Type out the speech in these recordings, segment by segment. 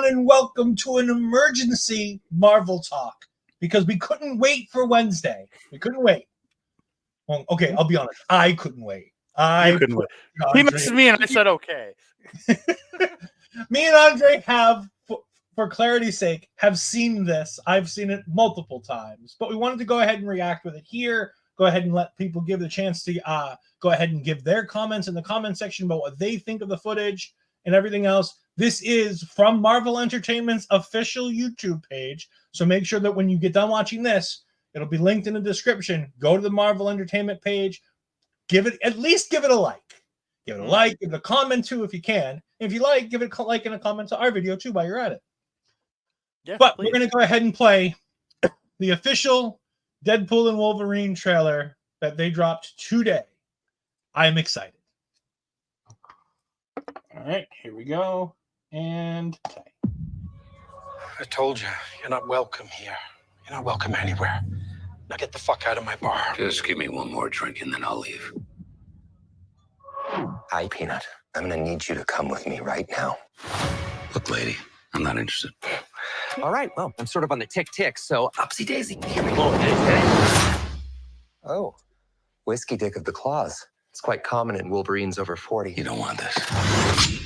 everyone, and welcome to an emergency Marvel talk because we couldn't wait for Wednesday. We couldn't wait. Well, okay, I'll be honest. I couldn't wait. You couldn't wait. He messaged me and I said okay. Me and Andre have, for clarity's sake, have seen this. I've seen it multiple times, but we wanted to go ahead and react with it here. Go ahead and let people give the chance to go ahead and give their comments in the comment section about what they think of the footage and everything else. This is from Marvel Entertainment's official YouTube page. So make sure that when you get done watching this, it'll be linked in the description. Go to the Marvel Entertainment page. At least give it a like. Give it a like, give it a comment too if you can. If you like, give it a like and a comment to our video too while you're at it. Yeah, but please. We're going to go ahead and play the official Deadpool and Wolverine trailer that they dropped today. I'm excited. All right, here we go. And play. I told you, you're not welcome here. You're not welcome anywhere. Now get the fuck out of my bar. Just give me one more drink and then I'll leave. Hi, Peanut. I'm gonna need you to come with me right now. Look, lady, I'm not interested. All right, well, I'm sort of on the tick-tick, so upsy daisy. Here we go. Oh, whiskey dick of the claws. It's quite common in Wolverines over 40. You don't want this.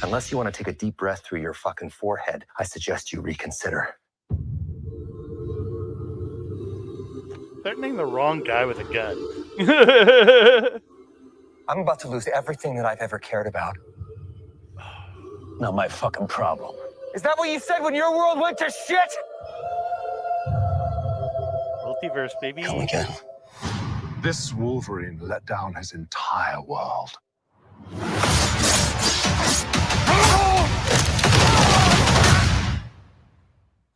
Unless you want to take a deep breath through your fucking forehead, I suggest you reconsider. Threatening the wrong guy with a gun. I'm about to lose everything that I've ever cared about. Not my fucking problem. Is that what you said when your world went to shit? Multiverse, baby. Come again. This Wolverine let down his entire world.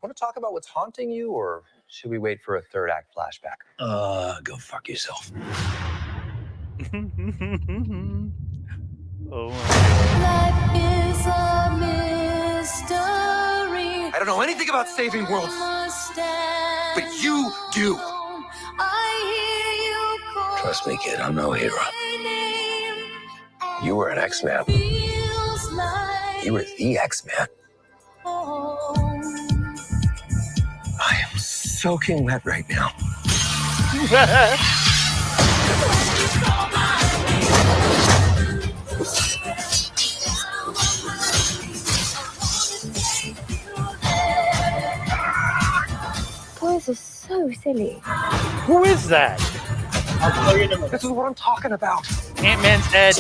Want to talk about what's haunting you, or should we wait for a third act flashback? Go fuck yourself. Oh. Life is a mystery. I don't know anything about saving worlds, but you do. Trust me, kid, I'm no hero. You were an X-Man. You were the X-Man. I am soaking wet right now. Boys are so silly. Who is that? This is what I'm talking about. Ant-Man's head.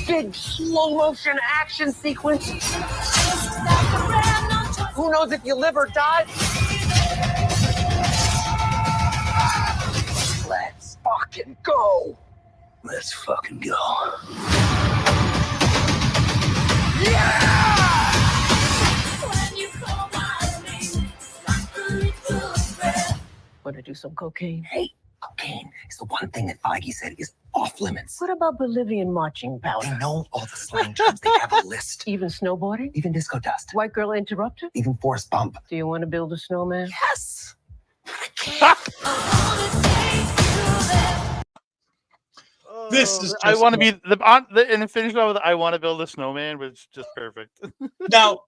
Big slow motion action sequence. Who knows if you live or die? Let's fucking go. Let's fucking go. Want to do some cocaine? Hey, cocaine is the one thing that Feige said is off limits. What about Bolivian marching I powder? know all the slang terms. They have a list. Even snowboarding? Even disco dust. White girl interrupted? Even forest bump. Do you want to build a snowman? Yes. This is I just- want to be and it finished off with I want to build a snowman was just perfect. Now,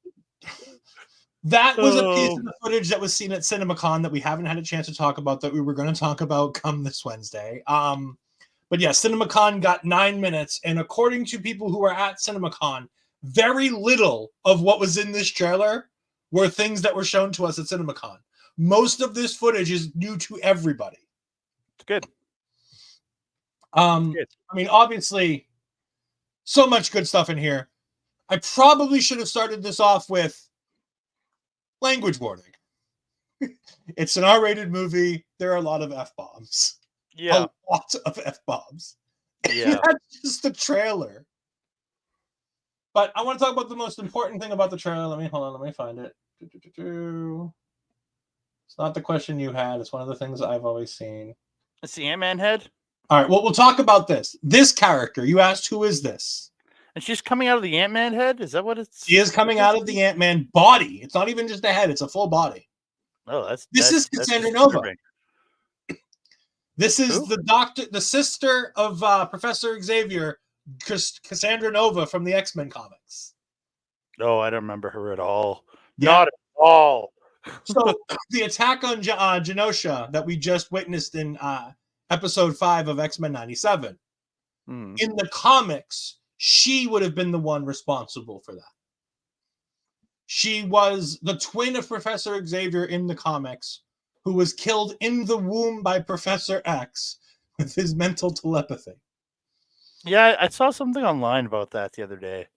that was a piece of the footage that was seen at CinemaCon that we haven't had a chance to talk about that we were going to talk about come this Wednesday. But yeah, CinemaCon got 9 minutes, and according to people who were at CinemaCon, very little of what was in this trailer were things that were shown to us at CinemaCon. Most of this footage is new to everybody. It's good. I mean, obviously, so much good stuff in here. I probably should have started this off with language warning. It's an R-rated movie. There are a lot of F-bombs. Yeah. A lot of F-bombs. Yeah. That's just the trailer. But I want to talk about the most important thing about the trailer. Let me find it. It's not the question you had. It's one of the things I've always seen. It's the Ant-Man head. All right, well, we'll talk about this. This character, you asked, who is this? And she's coming out of the Ant-Man head? Is that what it's... She is coming out of the Ant-Man body. It's not even just a head, it's a full body. Oh, This is Cassandra Nova. This is the sister of Professor Xavier, Cassandra Nova from the X-Men comics. Oh, I don't remember her at all. Not at all. So the attack on Genosha that we just witnessed in episode 5 of X-Men 97, Hmm. in the comics, she would have been the one responsible for that. She was the twin of Professor Xavier in the comics, who was killed in the womb by Professor X with his mental telepathy. Yeah, I saw something online about that the other day.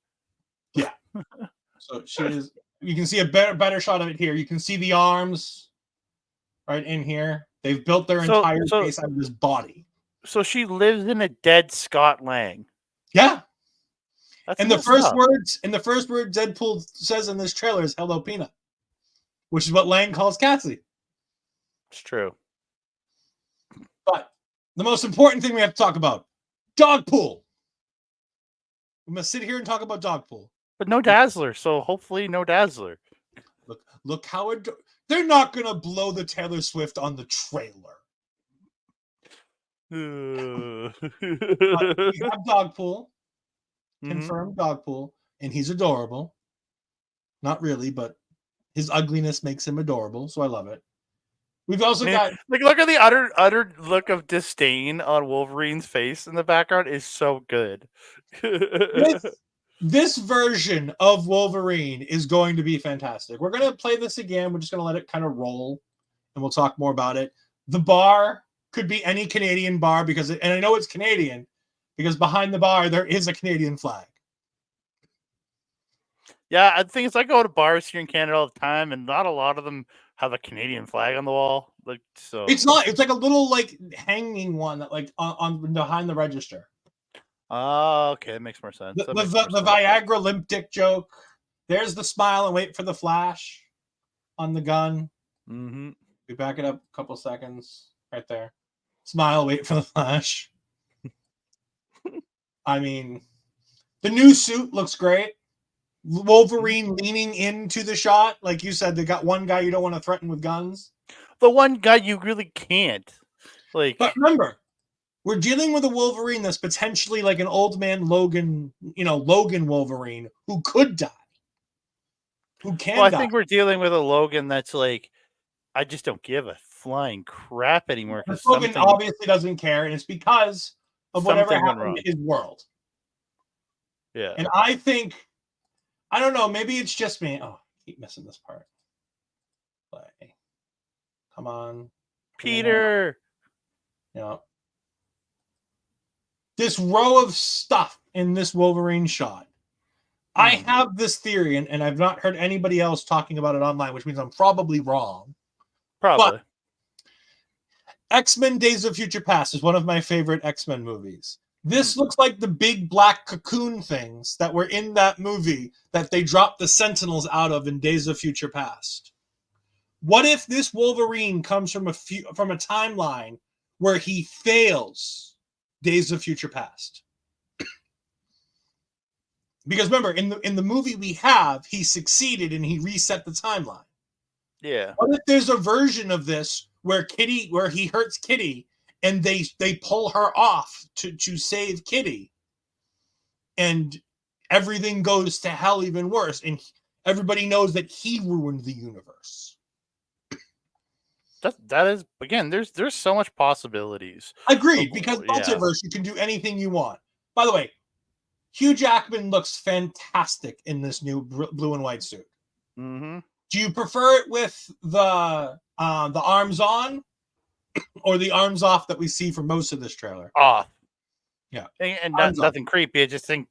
So she is. You can see a better shot of it here. You can see the arms right in here. They've built their entire face out of his body. So she lives in a dead Scott Lang. Yeah. That's And the messed first up. words Deadpool says in this trailer is "Hello, Peanut," which is what Lang calls Cassie. It's true. But the most important thing we have to talk about: Dogpool. We must sit here and talk about Dogpool. But no Dazzler, so hopefully no Dazzler. Look how they're not gonna blow the Taylor Swift on the trailer. But we have Dogpool, confirmed Dogpool, and he's adorable. Not really, but his ugliness makes him adorable, so I love it. We've also got look at the utter look of disdain on Wolverine's face in the background is so good. this version of Wolverine is going to be fantastic. We're going to play this again. We're just going to let it kind of roll, and we'll talk more about it. The bar could be any Canadian bar and I know it's Canadian because behind the bar there is a Canadian flag. Yeah, I think it's like I go to bars here in Canada all the time, and not a lot of them have a Canadian flag on the wall. So it's not. It's like a little hanging one that on behind the register. Oh, okay, that makes more sense. The Viagra limp dick joke. There's the smile and wait for the flash on the gun. Mm-hmm. We back it up a couple seconds right there. Smile, wait for the flash. I mean, the new suit looks great. Wolverine leaning into the shot. Like you said, they got one guy you don't want to threaten with guns. The one guy you really can't. But remember, we're dealing with a Wolverine that's potentially like an old man Logan, Logan Wolverine, who could die. Who can die. I think we're dealing with a Logan that's like, I just don't give a flying crap anymore. Because Logan obviously doesn't care, and it's because of whatever happened in his world. Yeah. And I think, I don't know, maybe it's just me. Oh, I keep missing this part. Play. Come on. Peter. This row of stuff in this Wolverine shot. I have this theory, and I've not heard anybody else talking about it online, which means I'm probably wrong. Probably. But X-Men Days of Future Past is one of my favorite X-Men movies. This looks like the big black cocoon things that were in that movie that they dropped the Sentinels out of in Days of Future Past. What if this Wolverine comes from a timeline where he fails Days of Future Past? Because remember, in the movie he succeeded and he reset the timeline. Yeah. What if there's a version of this where he hurts Kitty and they pull her off to save Kitty, and everything goes to hell even worse, and everybody knows that he ruined the universe. That is, again, there's so much possibilities. Agreed, because multiverse, you can do anything you want. By the way, Hugh Jackman looks fantastic in this new blue and white suit. Mm-hmm. Do you prefer it with the arms on or the arms off that we see for most of this trailer? Off. Yeah. And nothing creepy. I just think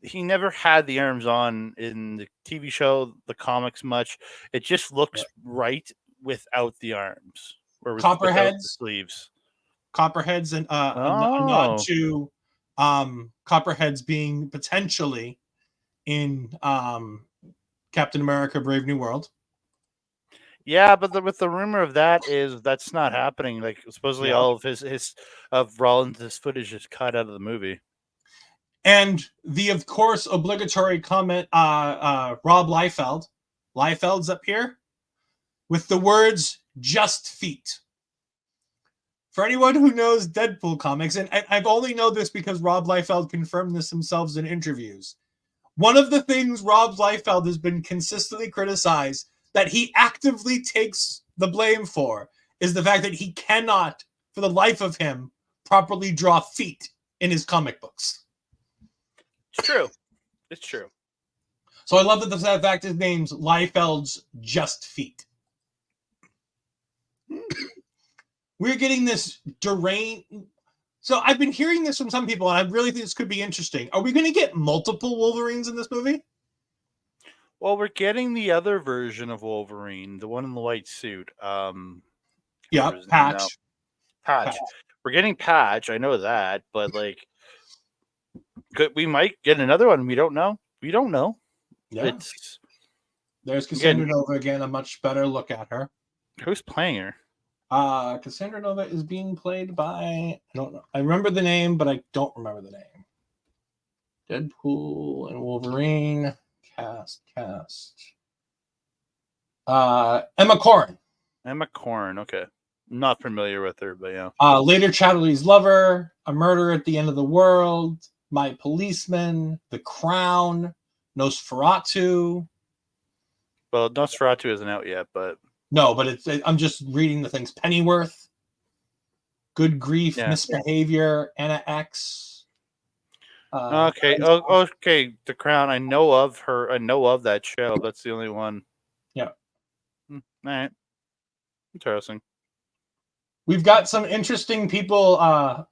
he never had the arms on in the TV show, the comics much. It just looks right without the arms. Or Copperheads. The sleeves. Copperheads and a nod to Copperheads being potentially in Captain America Brave New World. Yeah, but with the rumor of that's not happening. Like supposedly all of his Rollins' footage is cut out of the movie. And the of course obligatory comment, Rob Liefeld. Liefeld's up here with the words "just feet." For anyone who knows Deadpool comics, and I've only known this because Rob Liefeld confirmed this himself in interviews, One of the things Rob Liefeld has been consistently criticized that he actively takes the blame for is the fact that he cannot, for the life of him, properly draw feet in his comic books. It's true. It's true. So I love that the fact his name's Liefeld's Just Feet. We're getting this deranged. So I've been hearing this from some people, and I really think this could be interesting. Are we going to get multiple Wolverines in this movie? Well, we're getting the other version of Wolverine, the one in the white suit. Yeah, What is his name now? Patch. Patch. We're getting Patch. I know that, but like, we might get another one. We don't know. We don't know. Yeah. There's Cassandra Nova again. A much better look at her. Who's playing her? Cassandra Nova is being played by, I don't know. I remember the name, but I don't remember the name. Deadpool and Wolverine. Cast. Emma Corrin. Emma Corrin. Okay. Not familiar with her, but yeah. Later Chatterley's Lover, A Murder at the End of the World, My Policeman, The Crown, Nosferatu. Well, Nosferatu isn't out yet, but no, but I'm just reading the things. Pennyworth, Good Grief, Misbehavior, Anna X. Okay. Okay. The Crown. I know of her. I know of that show. That's the only one. Yeah. All right. Interesting. We've got some interesting people,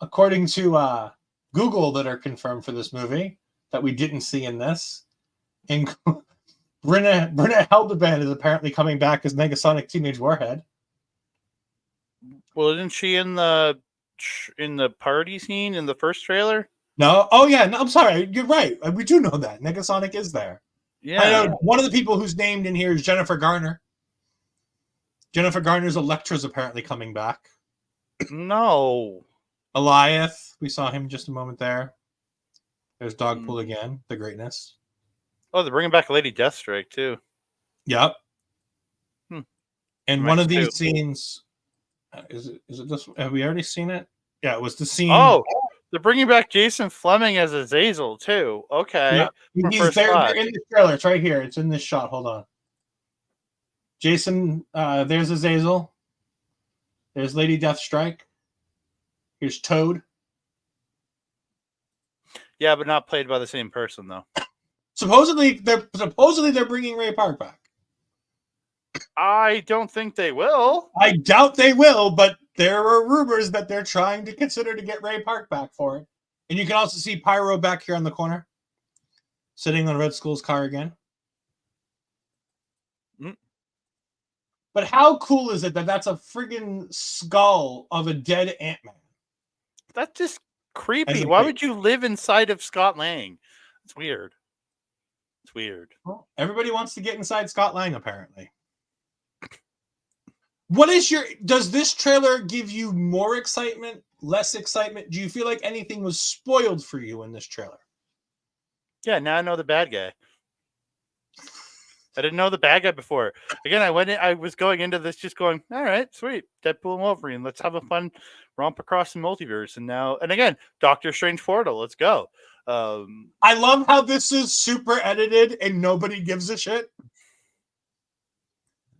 according to Google, that are confirmed for this movie that we didn't see in this. And Brynna Helderbrand is apparently coming back as Negasonic Teenage Warhead. Well, isn't she in the party scene in the first trailer? No. Oh yeah. No, I'm sorry. You're right. We do know that Negasonic is there. Yeah. I know one of the people who's named in here is Jennifer Garner. Jennifer Garner's Elektra's apparently coming back. No. Eliath. We saw him just a moment there. There's Dogpool again. The greatness. Oh, they're bringing back Lady Deathstrike too. Yep. And Nice one of these too. scenes, is it this? Have we already seen it? Yeah, it was the scene. Oh, they're bringing back Jason Fleming as Azazel too. Okay. Yeah. He's there. They're in the trailer. It's right here. It's in this shot. Hold on. Jason, there's Azazel. There's Lady Deathstrike. Here's Toad. Yeah, but not played by the same person though. Supposedly they're bringing Ray Park back. I don't think they will. I doubt they will, but there are rumors that they're trying to consider to get Ray Park back for it. And you can also see Pyro back here on the corner, sitting on Red Skull's car again. But how cool is it that that's a friggin' skull of a dead Ant-Man? That's just creepy. Why would you live inside of Scott Lang? It's weird. It's weird. Well, everybody wants to get inside Scott Lang, apparently. Does this trailer give you more excitement, less excitement? Do you feel like anything was spoiled for you in this trailer? Yeah, now I know the bad guy. I didn't know the bad guy before. Again, I was going into this just going, all right, sweet, Deadpool and Wolverine. Let's have a fun romp across the multiverse. And again, Doctor Strange Portal. Let's go. I love how this is super edited and nobody gives a shit.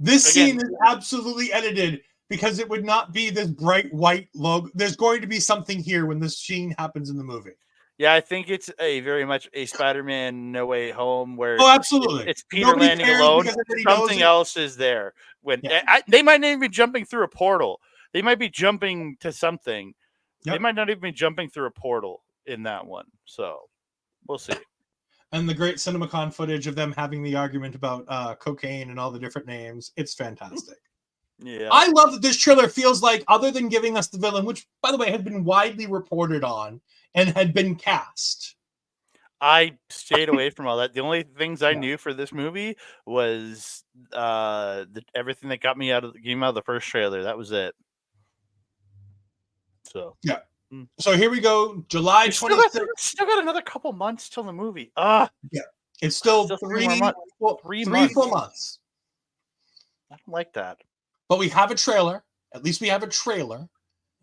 This scene is absolutely edited because it would not be this bright white logo. There's going to be something here when this scene happens in the movie. Yeah, I think it's very much a Spider-Man No Way Home where absolutely. It's Peter landing alone. Something else is there. They might not even be jumping through a portal. They might be jumping to something. Yep. They might not even be jumping through a portal in that one. So we'll see. And the great CinemaCon footage of them having the argument about cocaine and all the different names. It's fantastic. Yeah. I love that this trailer feels like, other than giving us the villain, which, by the way, had been widely reported on and had been cast. I stayed away from all that. The only things I knew for this movie was everything that got me out of the first trailer. That was it. So yeah. So here we go, July 26th. Still got another couple months till the movie. Yeah, it's still 3 full months. I don't like that. But we have a trailer. At least we have a trailer.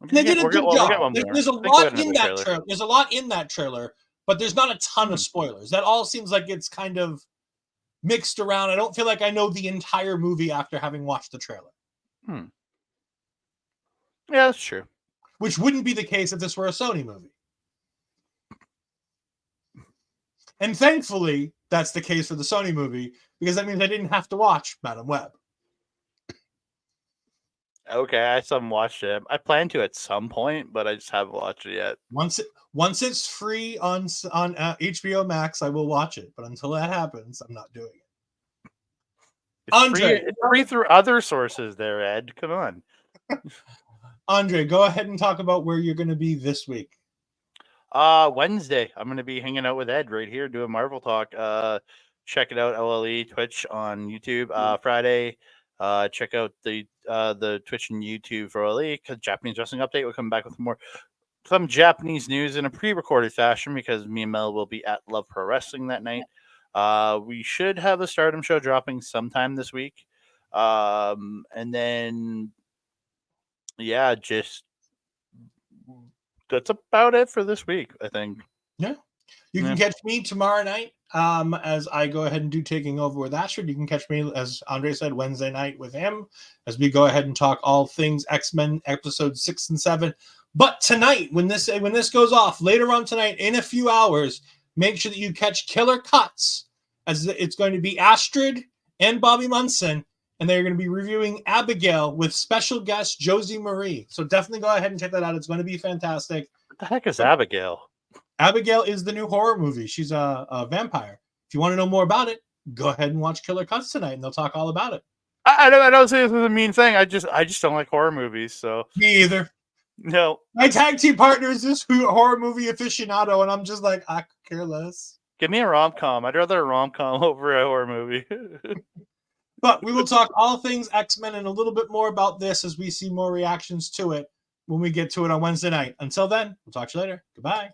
And they did a good job. There's a lot in that trailer. There's a lot in that trailer, but there's not a ton of spoilers. That all seems like it's kind of mixed around. I don't feel like I know the entire movie after having watched the trailer. Yeah, that's true. Which wouldn't be the case if this were a Sony movie. And thankfully, that's the case for the Sony movie, because that means I didn't have to watch Madam Web. Okay, I still haven't watched it. I plan to at some point, but I just haven't watched it yet. Once it's free on HBO Max, I will watch it. But until that happens, I'm not doing it. It's free through other sources there, Ed. Come on. Andre, go ahead and talk about where you're going to be this week. Wednesday, I'm going to be hanging out with Ed right here doing Marvel Talk. Check it out, OLE Twitch on YouTube. Friday, check out the Twitch and YouTube for OLE, because Japanese Wrestling Update will come back with some Japanese news in a pre-recorded fashion, because me and Mel will be at Love Pro Wrestling that night. We should have a Stardom show dropping sometime this week. And then, yeah, just that's about it for this week, I think. Yeah. You can catch me tomorrow night as I go ahead and do Taking Over with Astrid. You can catch me, as Andre said, Wednesday night with him as we go ahead and talk all things X-Men episodes 6 and 7. But tonight, when this goes off later on tonight, in a few hours, make sure that you catch Killer Cuts, as it's going to be Astrid and Bobby Munson, and they're going to be reviewing Abigail with special guest Josie Marie. So definitely go ahead and check that out. It's going to be fantastic. What the heck is Abigail? Abigail is the new horror movie. She's a vampire. If you want to know more about it, go ahead and watch Killer Cuts tonight, and they'll talk all about it. I don't say this is a mean thing. I just don't like horror movies. So Me either. No. My tag team partner is this horror movie aficionado, and I'm just like, I could care less. Give me a rom-com. I'd rather a rom-com over a horror movie. But we will talk all things X-Men and a little bit more about this as we see more reactions to it when we get to it on Wednesday night. Until then, we'll talk to you later. Goodbye.